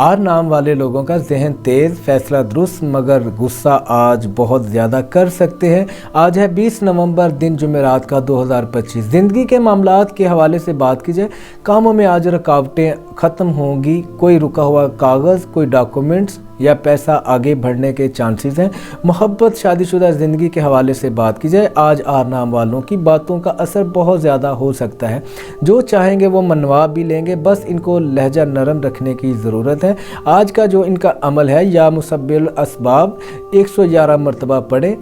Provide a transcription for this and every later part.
Are نام والے لوگوں کا ذہن تیز، فیصلہ درست، مگر غصہ آج بہت زیادہ کر سکتے ہیں۔ آج ہے 20 نومبر، دن جمعرات کا 2025۔ زندگی کے معاملات کے حوالے سے بات کی جائے، کاموں میں آج رکاوٹیں ختم ہوں گی، کوئی رکا ہوا کاغذ، کوئی ڈاکومنٹس یا پیسہ آگے بڑھنے کے چانسز ہیں۔ محبت، شادی شدہ زندگی کے حوالے سے بات کی جائے، آج آر نام والوں کی باتوں کا اثر بہت زیادہ ہو سکتا ہے۔ جو چاہیں گے وہ منوا بھی لیں گے، بس ان کو لہجہ نرم رکھنے کی ضرورت ہے۔ آج کا جو ان کا عمل ہے، یا مسبل الاسباب 111 مرتبہ پڑھیں،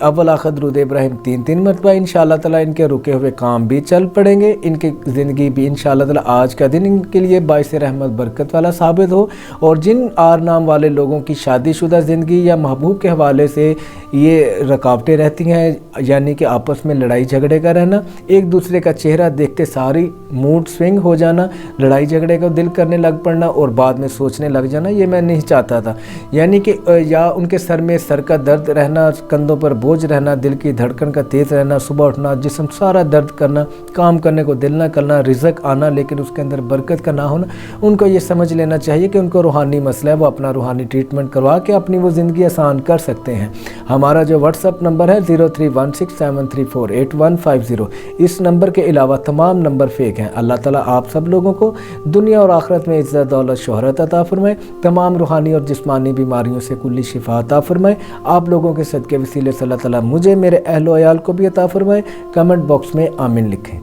اول آخر درود ابراہیم 3 مرتبہ، انشاءاللہ تعالیٰ ان کے رکے ہوئے کام بھی چل پڑیں گے، ان کی زندگی بھی انشاءاللہ تعالیٰ آج کا دن ان کے لیے باعث رحمت برکت والا ثابت ہو۔ اور جن آر نام والے لوگوں کی شادی شدہ زندگی یا محبوب کے حوالے سے یہ رکاوٹیں رہتی ہیں، یعنی کہ آپس میں لڑائی جھگڑے کا رہنا، ایک دوسرے کا چہرہ دیکھتے ساری موڈ سوئنگ ہو جانا، لڑائی جھگڑے کو دل کرنے لگ پڑنا اور بعد میں سوچنے لگ جانا، یہ میں نہیں چاہتا تھا۔ یعنی کہ یا ان کے سر میں سر کا درد رہنا، کندھوں پر بوجھ رہنا، دل کی دھڑکن کا تیز رہنا، صبح اٹھنا جسم سارا درد کرنا، کام کرنے کو دل نہ کرنا، رزق آنا لیکن اس کے اندر برکت کا نہ ہونا، ان کو یہ سمجھ لینا چاہیے کہ ان کو روحانی مسئلہ ہے، وہ اپنا روحانی ٹریٹمنٹ کروا کے اپنی وہ زندگی آسان کر سکتے ہیں۔ ہمارا جو واٹس ایپ نمبر ہے 0316734850، اس نمبر کے علاوہ تمام نمبر فیک ہیں۔ اللہ تعالیٰ آپ سب لوگوں کو دنیا اور آخرت میں عزت، دولت، شہرت عطا فرمائے، تمام روحانی اور جسمانی بیماریوں سے کلی شفا عطا فرمائے۔ آپ لوگوں کے صدقے وسیلے سے اللہ تعالیٰ مجھے، میرے اہل و عیال کو بھی عطا فرمائے۔ کمنٹ باکس میں آمین لکھیں۔